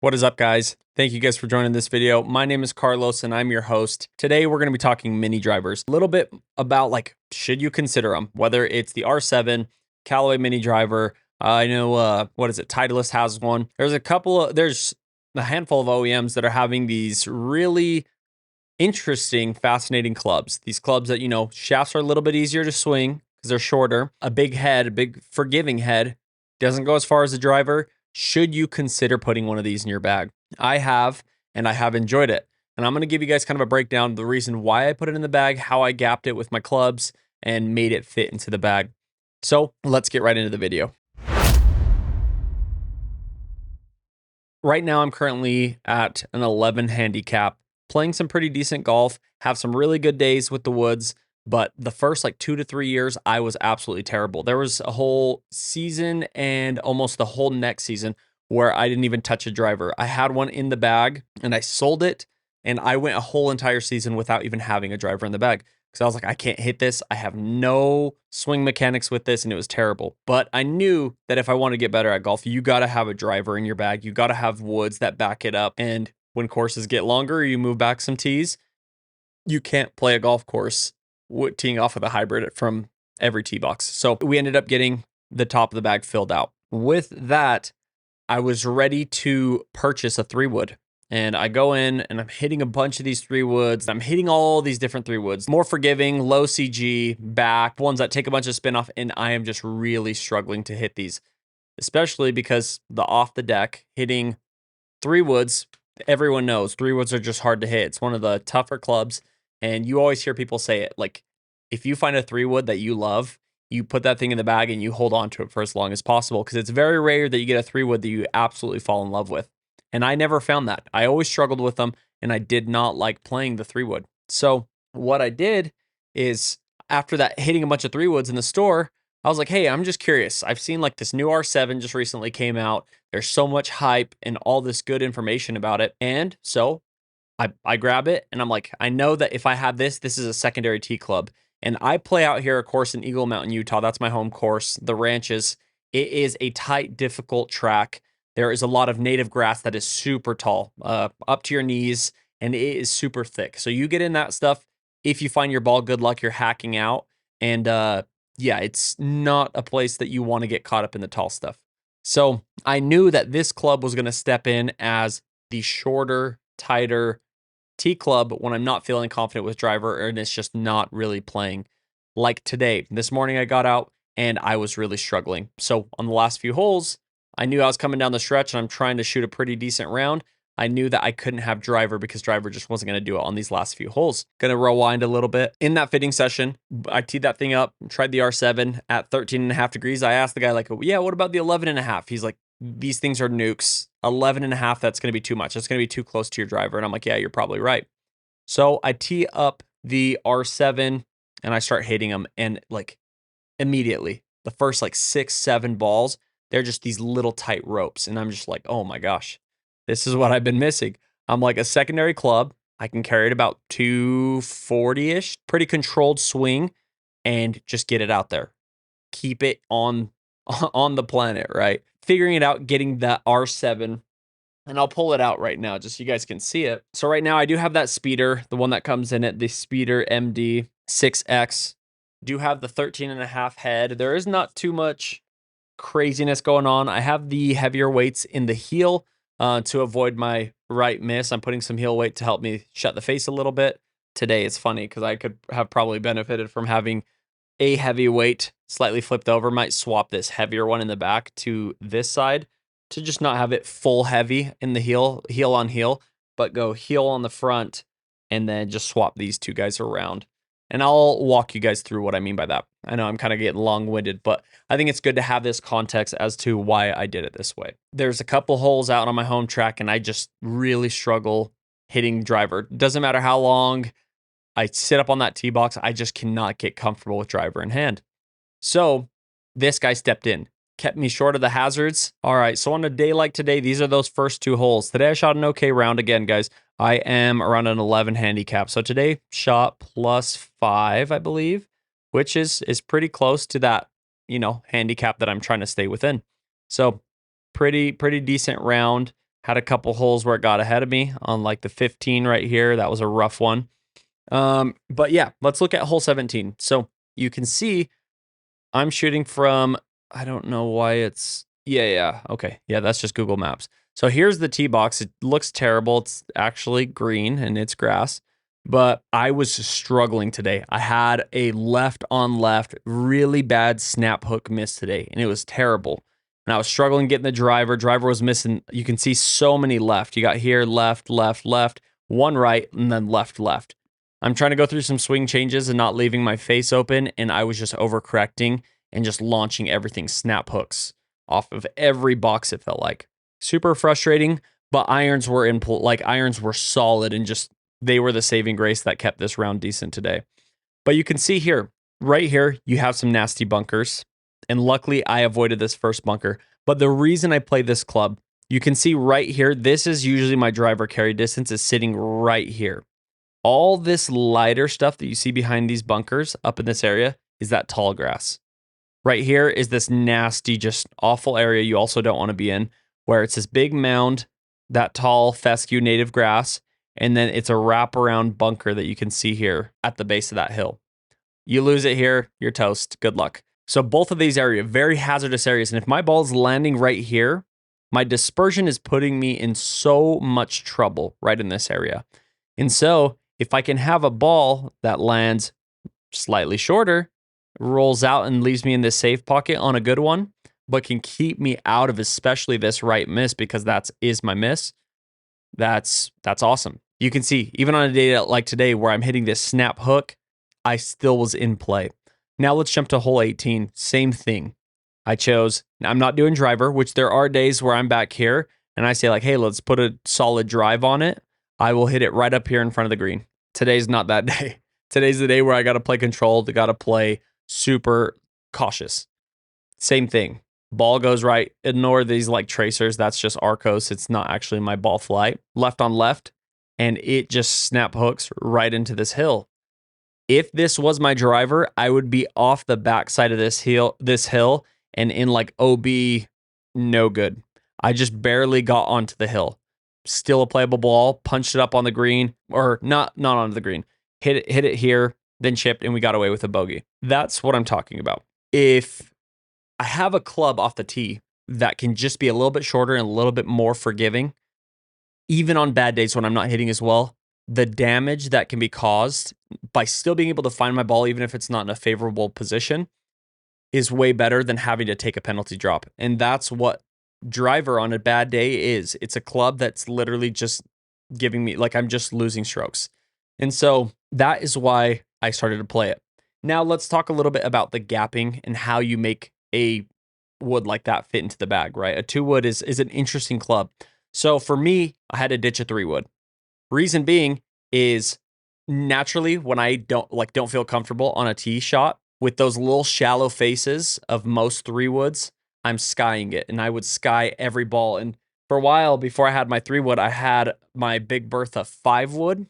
What is up, guys? Thank you guys for joining this video. My name is Carlos and I'm your host. Today we're going to be talking mini drivers. A little bit about should you consider them? Whether it's the R7, Callaway mini driver. I know, what is it? Titleist has one. There's a handful of OEMs that are having these really interesting, fascinating clubs. These clubs that, shafts are a little bit easier to swing because they're shorter. A big head, a big forgiving head, doesn't go as far as the driver. Should you consider putting one of these in your bag? I have, and I have enjoyed it. And I'm going to give you guys kind of a breakdown of the reason why I put it in the bag, how I gapped it with my clubs, and made it fit into the bag. So let's get right into the video. Right now, I'm currently at an 11 handicap, playing some pretty decent golf, have some really good days with the woods, but the first 2 to 3 years, I was absolutely terrible. There was a whole season and almost the whole next season where I didn't even touch a driver. I had one in the bag and I sold it, and I went a whole entire season without even having a driver in the bag. Because I was like, I can't hit this. I have no swing mechanics with this, and it was terrible. But I knew that if I want to get better at golf, you got to have a driver in your bag. You got to have woods that back it up. And when courses get longer, you move back some tees. You can't play a golf course teeing off with a hybrid from every tee box. So we ended up getting the top of the bag filled out. With that, I was ready to purchase a 3-wood. And I go in and I'm hitting a bunch of these 3-woods. I'm hitting all these different 3-woods, more forgiving, low CG, back, ones that take a bunch of spin off. And I am just really struggling to hit these, especially because the off the deck hitting 3-woods, everyone knows 3-woods are just hard to hit. It's one of the tougher clubs. And you always hear people say it, if you find a 3-wood that you love, you put that thing in the bag and you hold on to it for as long as possible, because it's very rare that you get a 3-wood that you absolutely fall in love with. And I never found that. I always struggled with them, and I did not like playing the 3-wood. So what I did is, after that hitting a bunch of 3-woods in the store, I was like, hey, I'm just curious. I've seen this new R7 just recently came out. There's so much hype and all this good information about it. And so I grab it and I'm like, I know that if I have this is a secondary tee club. And I play out here, of course, in Eagle Mountain, Utah. That's my home course, the ranches. It is a tight, difficult track. There is a lot of native grass that is super tall, up to your knees, and it is super thick. So you get in that stuff. If you find your ball, good luck, you're hacking out. And yeah, it's not a place that you want to get caught up in the tall stuff. So I knew that this club was going to step in as the shorter, tighter tee club when I'm not feeling confident with driver and it's just not really playing. Like today, this morning I got out and I was really struggling. So on the last few holes, I knew I was coming down the stretch and I'm trying to shoot a pretty decent round. I knew that I couldn't have driver because driver just wasn't going to do it on these last few holes. Going to rewind a little bit. In that fitting session, I teed that thing up, tried the R7 at 13.5 degrees. I asked the guy yeah, what about the 11.5? He's like, these things are nukes. 11.5, that's going to be too much. That's going to be too close to your driver. And I'm like, yeah, you're probably right. So I tee up the R7 and I start hitting them. And immediately, the first 6, 7 balls, they're just these little tight ropes. And I'm just like, oh my gosh, this is what I've been missing. I'm like, a secondary club, I can carry it about 240-ish, pretty controlled swing, and just get it out there. Keep it on the planet, right? Figuring it out, getting that R7, and I'll pull it out right now just so you guys can see it. So right now I do have that speeder, the one that comes in it, the Speeder MD 6X. Do have the 13.5 head. There is not too much craziness going on. I have the heavier weights in the heel to avoid my right miss. I'm putting some heel weight to help me shut the face a little bit. Today it's funny because I could have probably benefited from having a heavy weight slightly flipped over. Might swap this heavier one in the back to this side to just not have it full heavy in the heel on heel, but go heel on the front and then just swap these two guys around. And I'll walk you guys through what I mean by that. I know I'm kind of getting long-winded, but I think it's good to have this context as to why I did it this way. There's a couple holes out on my home track, and I just really struggle hitting driver. Doesn't matter how long I sit up on that tee box, I just cannot get comfortable with driver in hand. So this guy stepped in, kept me short of the hazards. All right, so on a day like today, these are those first 2 holes. Today I shot an okay round again, guys. I am around an 11 handicap. So today shot +5, I believe, which is pretty close to that, handicap that I'm trying to stay within. So pretty decent round. Had a couple holes where it got ahead of me on like the 15 right here. That was a rough one. But yeah, let's look at hole 17. So you can see I'm shooting from, I don't know why it's, yeah. Okay. Yeah, that's just Google Maps. So here's the tee box. It looks terrible. It's actually green and it's grass, but I was struggling today. I had a left on left, really bad snap hook miss today, and it was terrible. And I was struggling getting the driver. Driver was missing. You can see so many left. You got here, left, left, left, one right, and then left, left. I'm trying to go through some swing changes and not leaving my face open, and I was just overcorrecting and just launching everything snap hooks off of every box, it felt like. Super frustrating, but irons were irons were solid, and just they were the saving grace that kept this round decent today. But you can see here, right here, you have some nasty bunkers, and luckily I avoided this first bunker. But the reason I play this club, you can see right here, this is usually my driver carry distance is sitting right here. All this lighter stuff that you see behind these bunkers up in this area is that tall grass. Right here is this nasty, just awful area you also don't want to be in, where it's this big mound, that tall fescue native grass, and then it's a wraparound bunker that you can see here at the base of that hill. You lose it here, you're toast. Good luck. So both of these areas, very hazardous areas. And if my ball is landing right here, my dispersion is putting me in so much trouble right in this area. And so if I can have a ball that lands slightly shorter, rolls out and leaves me in this safe pocket on a good one, but can keep me out of especially this right miss, because that's my miss. That's awesome. You can see even on a day like today where I'm hitting this snap hook, I still was in play. Now let's jump to hole 18. Same thing. I'm not doing driver, which there are days where I'm back here and I say like, hey, let's put a solid drive on it. I will hit it right up here in front of the green. Today's not that day. Today's the day where I got to play controlled. I got to play super cautious. Same thing. Ball goes right. Ignore these like tracers. That's just Arcos. It's not actually my ball flight. Left on left. And it just snap hooks right into this hill. If this was my driver, I would be off the backside of this hill and in like OB, no good. I just barely got onto the hill. Still a playable ball, punched it up on the green, or not onto the green. Hit it here, then chipped, and we got away with a bogey. That's what I'm talking about. If I have a club off the tee that can just be a little bit shorter and a little bit more forgiving, even on bad days when I'm not hitting as well, the damage that can be caused by still being able to find my ball, even if it's not in a favorable position, is way better than having to take a penalty drop. And that's what driver on a bad day is. It's a club that's literally just giving me, like, I'm just losing strokes. And so that is why I started to play it. Now let's talk a little bit about the gapping and how you make a wood like that fit into the bag, right? A 2-wood is an interesting club. So for me, I had to ditch a 3-wood. Reason being is naturally when I don't feel comfortable on a tee shot with those little shallow faces of most 3-woods, I'm skying it, and I would sky every ball. And for a while before I had my 3-wood, I had my Big Bertha 5-wood,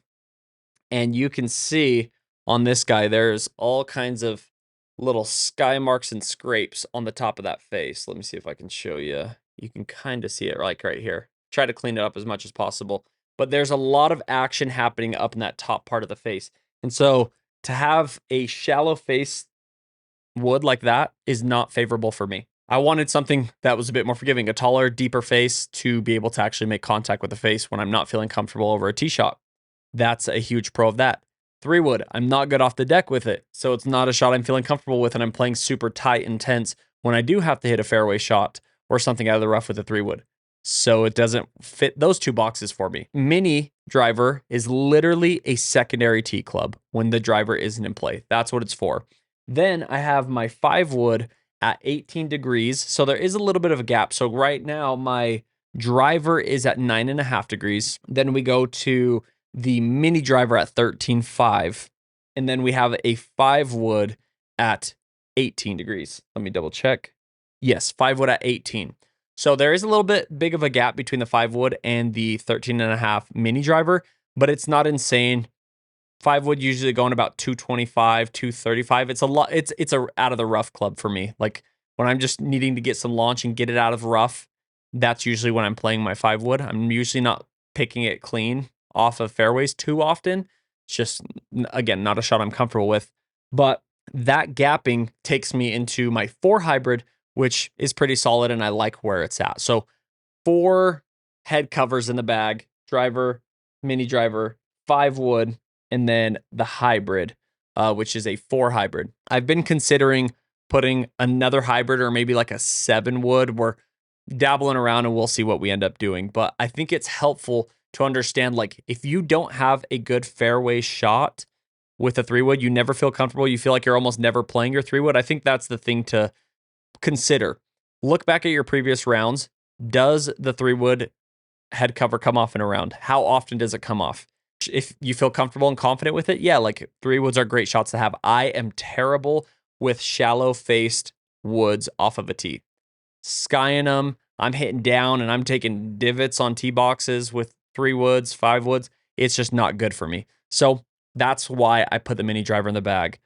and you can see on this guy there's all kinds of little sky marks and scrapes on the top of that face. Let me see if I can show you. You can kind of see it like right here. Try to clean it up as much as possible. But there's a lot of action happening up in that top part of the face. And so to have a shallow face wood like that is not favorable for me. I wanted something that was a bit more forgiving, a taller, deeper face to be able to actually make contact with the face when I'm not feeling comfortable over a tee shot. That's a huge pro of that. 3-wood, I'm not good off the deck with it. So it's not a shot I'm feeling comfortable with, and I'm playing super tight and tense when I do have to hit a fairway shot or something out of the rough with a 3-wood. So it doesn't fit those two boxes for me. Mini driver is literally a secondary tee club when the driver isn't in play. That's what it's for. Then I have my 5-wood at 18 degrees. So there is a little bit of a gap. So right now my driver is at 9.5 degrees. Then we go to the mini driver at 13.5. And then we have a 5-wood at 18 degrees. Let me double check. Yes, 5-wood at 18. So there is a little bit big of a gap between the 5-wood and the 13.5 mini driver, but it's not insane. 5-wood usually going about 225, 235. It's a lot. It's a out of the rough club for me. Like when I'm just needing to get some launch and get it out of rough, that's usually when I'm playing my 5 wood. I'm usually not picking it clean off of fairways too often. It's just, again, not a shot I'm comfortable with. But that gapping takes me into my 4 hybrid, which is pretty solid and I like where it's at. So 4 head covers in the bag, driver, mini driver, 5 wood, and then the hybrid, which is a 4 hybrid. I've been considering putting another hybrid or maybe like a 7 wood. We're dabbling around and we'll see what we end up doing. But I think it's helpful to understand, like, if you don't have a good fairway shot with a 3 wood, you never feel comfortable. You feel like you're almost never playing your 3 wood. I think that's the thing to consider. Look back at your previous rounds. Does the 3 wood head cover come off in a round? How often does it come off? If you feel comfortable and confident with it, yeah, like 3 woods are great shots to have. I am terrible with shallow faced woods off of a tee. Skying them, I'm hitting down and I'm taking divots on tee boxes with 3 woods, 5 woods. It's just not good for me. So that's why I put the mini driver in the bag.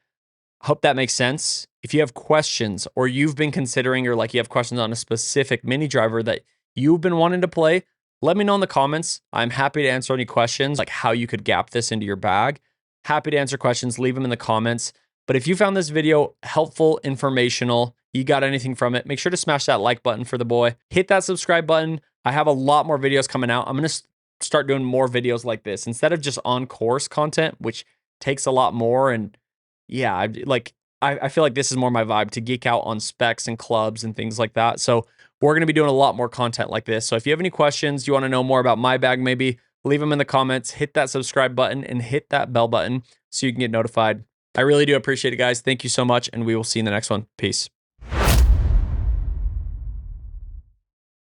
Hope that makes sense. If you have questions or you've been considering or like you have questions on a specific mini driver that you've been wanting to play, let me know in the comments. I'm happy to answer any questions, like how you could gap this into your bag. Happy to answer questions. Leave them in the comments. But if you found this video helpful, informational, you got anything from it, make sure to smash that like button for the boy. Hit that subscribe button. I have a lot more videos coming out. I'm going to start doing more videos like this instead of just on course content, which takes a lot more. And yeah, I feel like this is more my vibe, to geek out on specs and clubs and things like that. So we're going to be doing a lot more content like this. So if you have any questions, you want to know more about my bag, maybe leave them in the comments, hit that subscribe button and hit that bell button so you can get notified. I really do appreciate it, guys. Thank you so much. And we will see you in the next one. Peace.